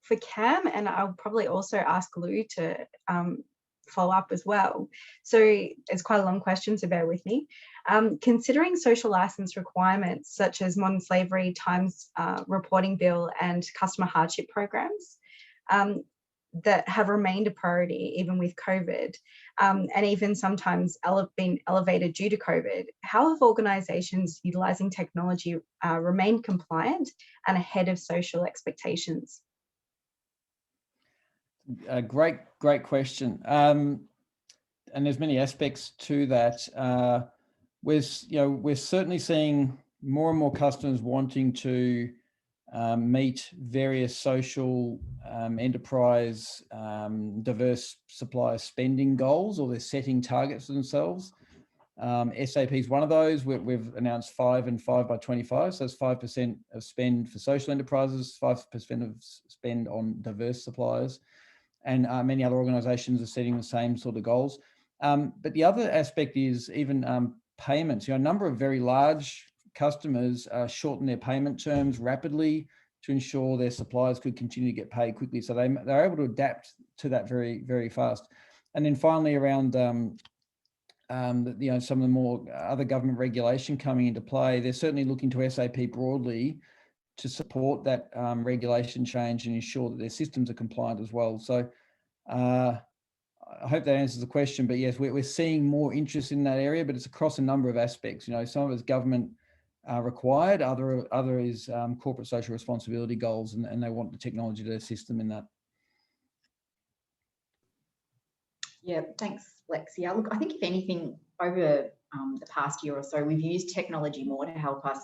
for Cam, and I'll probably also ask Lou to follow up as well. So it's quite a long question, so bear with me. Considering social license requirements such as modern slavery, times reporting bill, and customer hardship programs that have remained a priority even with COVID, and even sometimes been elevated due to COVID, how have organisations utilising technology remained compliant and ahead of social expectations? A great question. And there's many aspects to that. We're certainly seeing more and more customers wanting to meet various social, enterprise, diverse supplier spending goals, or they're setting targets for themselves. SAP is one of those. We've announced 5 and 5 by 25. So it's 5% of spend for social enterprises, 5% of spend on diverse suppliers. And many other organizations are setting the same sort of goals. But the other aspect is even payments. A number of very large customers shorten their payment terms rapidly to ensure their suppliers could continue to get paid quickly. So they're able to adapt to that very, very fast. And then finally, around some of the more other government regulation coming into play, they're certainly looking to SAP broadly to support that regulation change and ensure that their systems are compliant as well. So I hope that answers the question, but yes, we're seeing more interest in that area, but it's across a number of aspects. Some of it's government required, other is corporate social responsibility goals, and they want the technology to assist them in that. Yeah, thanks, Lexia. Look, I think if anything, over the past year or so, we've used technology more to help us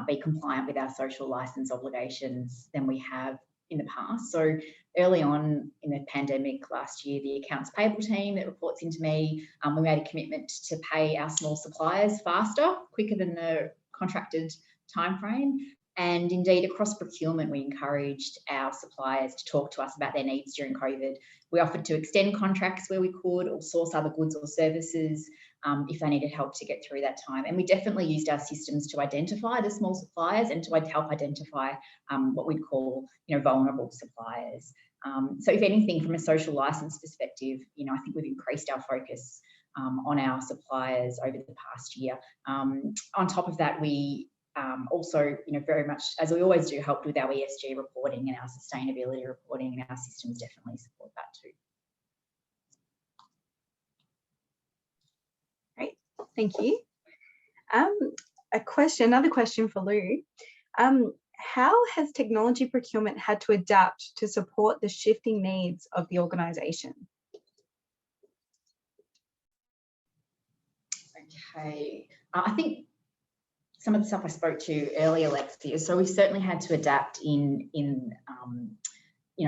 be compliant with our social license obligations than we have in the past. So early on in the pandemic last year, the accounts payable team that reports into me, we made a commitment to pay our small suppliers faster, quicker than the contracted timeframe. And indeed, across procurement, we encouraged our suppliers to talk to us about their needs during COVID. We offered to extend contracts where we could, or source other goods or services if they needed help to get through that time. And we definitely used our systems to identify the small suppliers and to help identify what we'd call, vulnerable suppliers. So if anything, from a social license perspective, I think we've increased our focus on our suppliers over the past year. On top of that, we also, very much, as we always do, helped with our ESG reporting and our sustainability reporting, and our systems definitely support that too. Great, thank you. Another question for Lou. How has technology procurement had to adapt to support the shifting needs of the organisation? Okay, I think some of the stuff I spoke to earlier, Lexia, so we certainly had to adapt in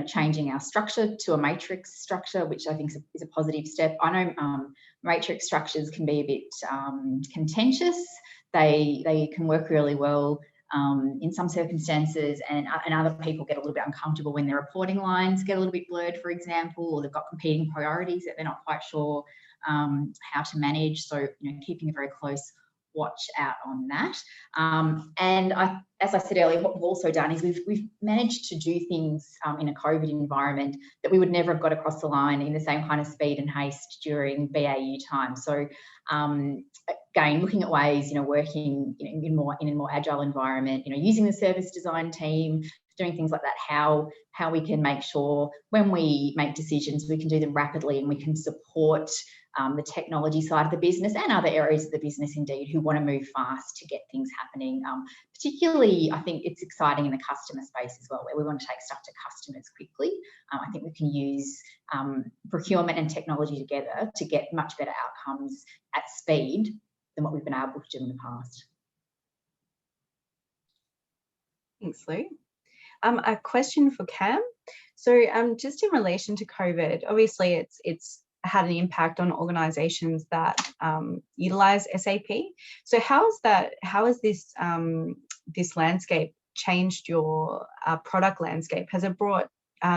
changing our structure to a matrix structure, which I think is a positive step. I know matrix structures can be a bit contentious. They can work really well in some circumstances, and other people get a little bit uncomfortable when their reporting lines get a little bit blurred, for example, or they've got competing priorities that they're not quite sure how to manage. So, keeping a very close watch out on that. And as I said earlier, what we've also done is we've managed to do things in a COVID environment that we would never have got across the line in the same kind of speed and haste during BAU time. So again, looking at ways, working in a more agile environment, using the service design team, doing things like that, how we can make sure when we make decisions, we can do them rapidly and we can support the technology side of the business and other areas of the business indeed who want to move fast to get things happening. Particularly, I think it's exciting in the customer space as well, where we want to take stuff to customers quickly. I think we can use procurement and technology together to get much better outcomes at speed than what we've been able to do in the past. Thanks, Lou. A question for Cam. So just in relation to COVID, obviously it's had an impact on organisations that utilise SAP. So how has this landscape changed your product landscape? Has it brought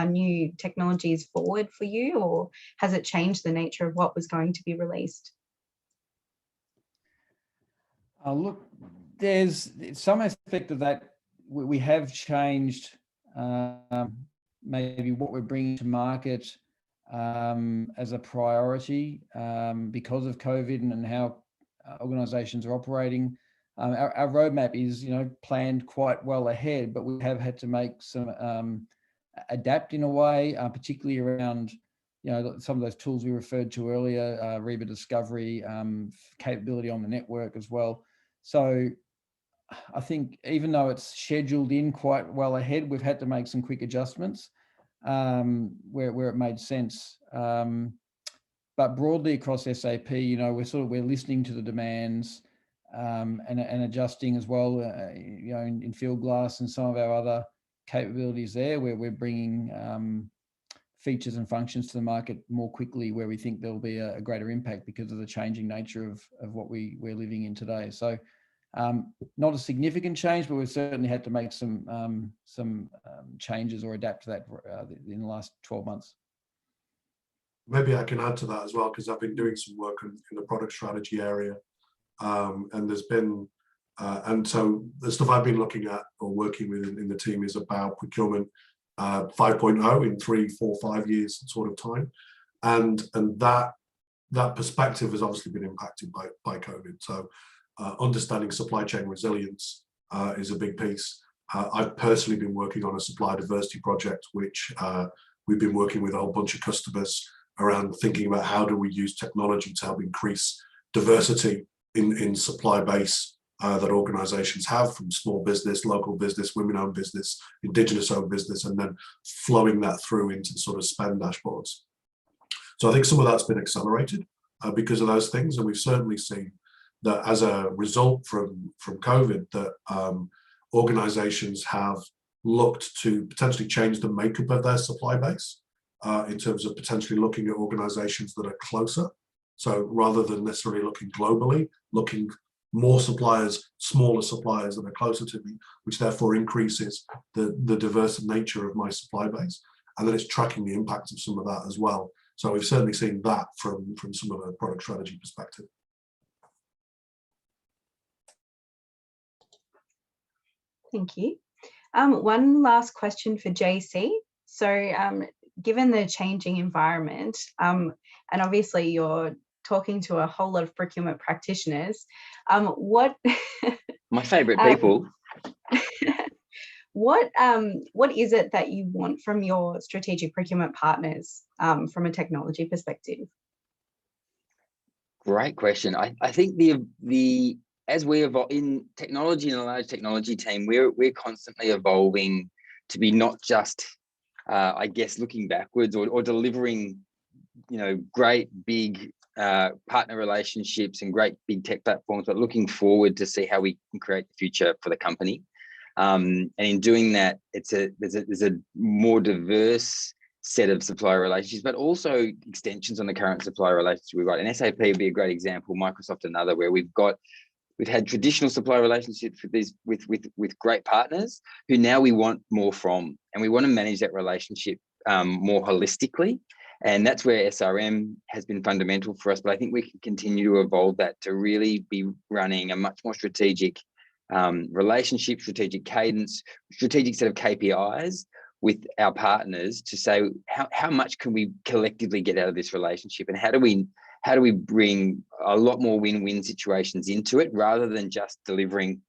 new technologies forward for you, or has it changed the nature of what was going to be released? Look, there's some aspect of that. We have changed maybe what we're bringing to market as a priority because of COVID and how organisations are operating. Our roadmap is, planned quite well ahead, but we have had to make some adapt in a way, particularly around, some of those tools we referred to earlier, revert discovery, capability on the network as well. So I think even though it's scheduled in quite well ahead, we've had to make some quick adjustments where it made sense. But broadly across SAP, we're listening to the demands. and adjusting as well, you know, in field glass and some of our other capabilities there, where we're bringing features and functions to the market more quickly, where we think there'll be a greater impact because of the changing nature of what we're living in today. So not a significant change, but we've certainly had to make some changes or adapt to that in the last 12 months. Maybe I can add to that as well, because I've been doing some work in the product strategy area, and there's been and so the stuff I've been looking at or working with in the team is about procurement 5.0 in 3, 4, 5 years sort of time, and that perspective has obviously been impacted by COVID. So understanding supply chain resilience is a big piece. I've personally been working on a supply diversity project, which we've been working with a whole bunch of customers around thinking about how do we use technology to help increase diversity in supply base that organizations have, from small business, local business, women-owned business, indigenous-owned business, and then flowing that through into sort of spend dashboards. So I think some of that's been accelerated because of those things, and we've certainly seen that as a result from COVID, that organizations have looked to potentially change the makeup of their supply base in terms of potentially looking at organizations that are closer. So rather than necessarily looking globally, looking more suppliers, smaller suppliers that are closer to me, which therefore increases the diverse nature of my supply base. And then it's tracking the impact of some of that as well. So we've certainly seen that from some of a product strategy perspective. Thank you. One last question for JC. So given the changing environment, and obviously you're talking to a whole lot of procurement practitioners, what my favorite people, what is it that you want from your strategic procurement partners from a technology perspective? Great question. I think the as we evolve in technology, in a large technology team, we're constantly evolving to be not just I guess looking backwards or delivering, you know, great big partner relationships and great big tech platforms, but looking forward to see how we can create the future for the company. And in doing that, there's a more diverse set of supplier relationships, but also extensions on the current supplier relationships we've got. And SAP would be a great example, Microsoft another, where we've had traditional supplier relationships with great partners who now we want more from, and we want to manage that relationship more holistically. And that's where SRM has been fundamental for us. But I think we can continue to evolve that to really be running a much more strategic relationship, strategic cadence, strategic set of KPIs with our partners to say how much can we collectively get out of this relationship, and how do we bring a lot more win-win situations into it rather than just delivering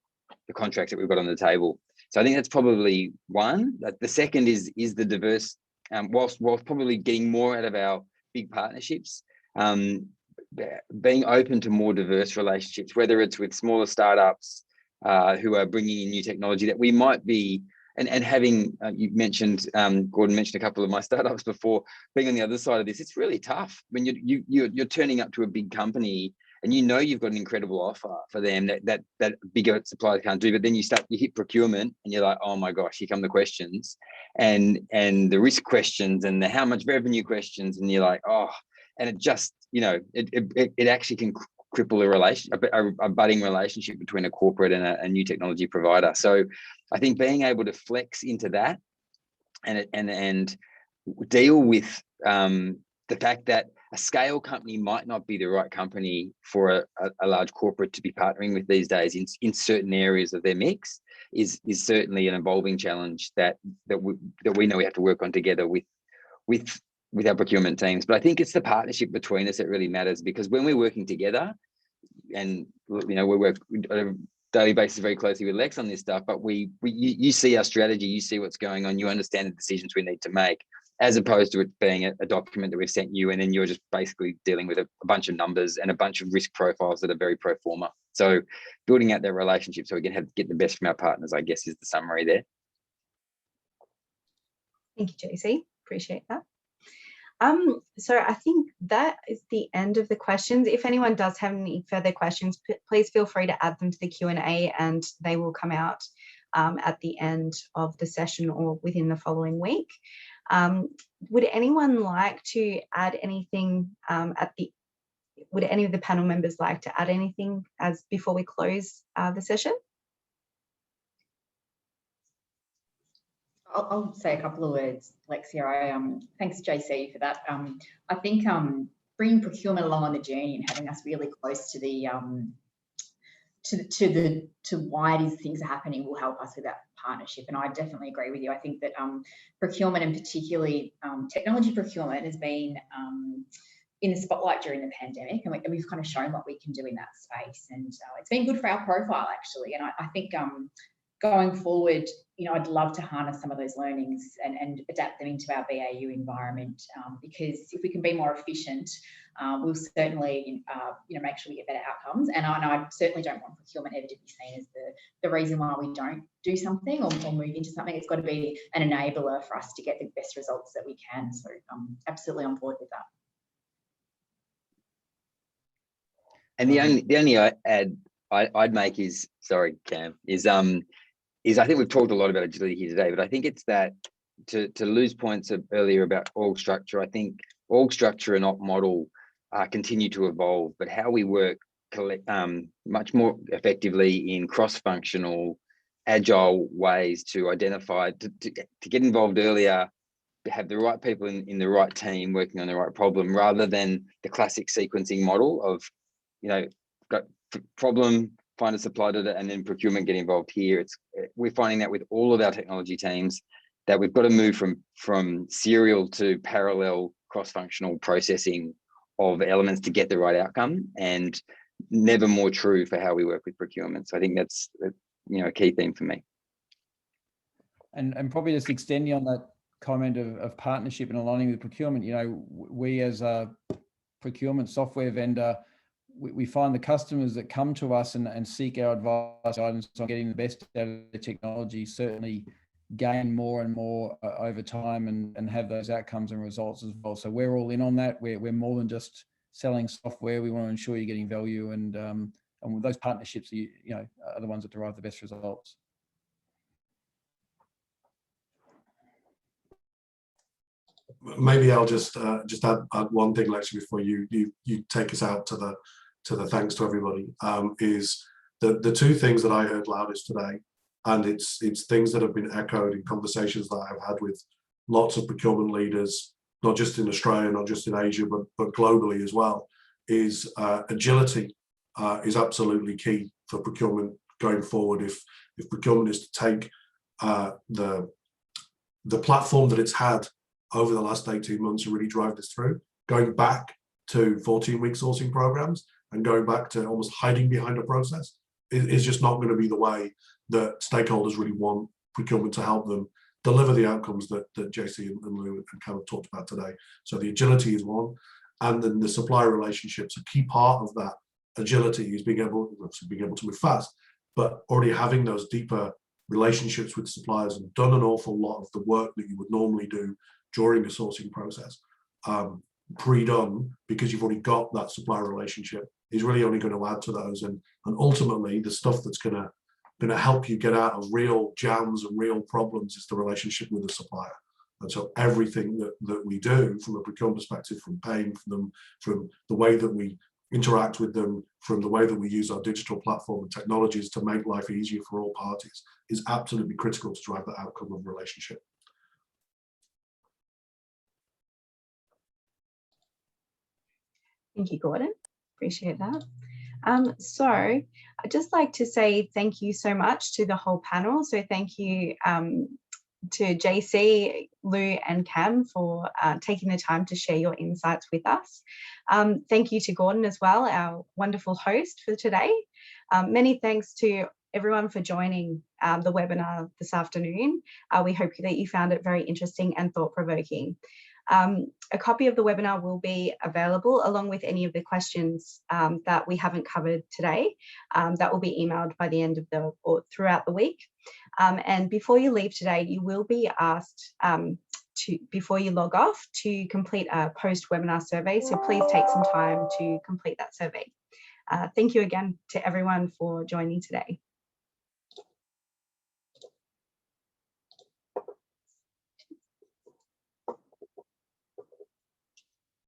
the contracts that we've got on the table. So I think that's probably one. The second is the diverse, whilst probably getting more out of our big partnerships, being open to more diverse relationships, whether it's with smaller startups who are bringing in new technology that we might be, and having, you mentioned, Gordon mentioned a couple of my startups before, being on the other side of this, it's really tough when you're turning up to a big company and you know you've got an incredible offer for them that bigger suppliers can't do, but then you hit procurement and you're like, oh my gosh, here come the questions and the risk questions and the how much revenue questions, and you're like, oh, and it just, you know, it actually can cripple a budding relationship between a corporate and a new technology provider. So I think being able to flex into that and deal with the fact that a scale company might not be the right company for a large corporate to be partnering with these days in certain areas of their mix is certainly an evolving challenge that we know we have to work on together with our procurement teams. But I think it's the partnership between us that really matters, because when we're working together, and you know, we work on a daily basis very closely with Lex on this stuff, but you see our strategy, you see what's going on, you understand the decisions we need to make, as opposed to it being a document that we've sent you and then you're just basically dealing with a bunch of numbers and a bunch of risk profiles that are very pro forma. So building out that relationship so we can get the best from our partners, I guess, is the summary there. Thank you, JC. Appreciate that. So I think that is the end of the questions. If anyone does have any further questions, please feel free to add them to the Q&A, and they will come out at the end of the session or within the following week. Would anyone like to add anything would any of the panel members like to add anything before we close the session? I'll say a couple of words, Lexia. Thanks, JC, for that. I think bringing procurement along on the journey and having us really close to the to why these things are happening will help us with that partnership. And I definitely agree with you. I think that procurement, and particularly technology procurement, has been in the spotlight during the pandemic, and we've kind of shown what we can do in that space. And it's been good for our profile, actually. And I think going forward, I'd love to harness some of those learnings and adapt them into our BAU environment, because if we can be more efficient, we'll certainly, make sure we get better outcomes. And I certainly don't want procurement ever to be seen as the reason why we don't do something or move into something. It's got to be an enabler for us to get the best results that we can. So I'm absolutely on board with that. And the only add I'd make is, sorry, Cam, is I think we've talked a lot about agility here today, but I think it's that to lose points earlier about org structure. I think org structure and op model continue to evolve, but how we work much more effectively in cross-functional, agile ways to identify, to get involved earlier, to have the right people in the right team working on the right problem, rather than the classic sequencing model of, got problem, find a supplier, and then procurement get involved here. We're finding that with all of our technology teams, that we've got to move from serial to parallel cross-functional processing of elements to get the right outcome, and never more true for how we work with procurement. So I think that's a key theme for me. And probably just extending on that comment of partnership and aligning with procurement, we as a procurement software vendor, we find the customers that come to us and seek our advice, guidance on getting the best out of the technology certainly gain more and more over time and have those outcomes and results as well. So we're all in on that. We're more than just selling software. We want to ensure you're getting value, and with those partnerships, are the ones that derive the best results. Maybe I'll just add one thing, Lexi, before you take us out to the thanks to everybody. Is the two things that I heard loudest today, and it's things that have been echoed in conversations that I've had with lots of procurement leaders, not just in Australia, not just in Asia, but globally as well, is agility is absolutely key for procurement going forward. If procurement is to take the platform that it's had over the last 18 months to really drive this through, going back to 14-week sourcing programs and going back to almost hiding behind a process is just not going to be the way that stakeholders really want procurement to help them deliver the outcomes that JC and Lou and Cam have talked about today. So the agility is one, and then the supplier relationships, a key part of that agility is being able to move fast, but already having those deeper relationships with suppliers and done an awful lot of the work that you would normally do during the sourcing process, pre-done, because you've already got that supplier relationship, is really only going to add to those, and ultimately the stuff that's going to help you get out of real jams and real problems is the relationship with the supplier. And so everything that we do from a procurement perspective, from paying for them, from the way that we interact with them, from the way that we use our digital platform and technologies to make life easier for all parties, is absolutely critical to drive that outcome of relationship. Thank you, Gordon. Appreciate that. So I'd just like to say thank you so much to the whole panel. So thank you to JC, Lou and Cam for taking the time to share your insights with us. Thank you to Gordon as well, our wonderful host for today. Many thanks to everyone for joining the webinar this afternoon. We hope that you found it very interesting and thought-provoking. A copy of the webinar will be available along with any of the questions that we haven't covered today. That will be emailed by the end of or throughout the week. And before you leave today, you will be asked before you log off to complete a post-webinar survey. So please take some time to complete that survey. Thank you again to everyone for joining today.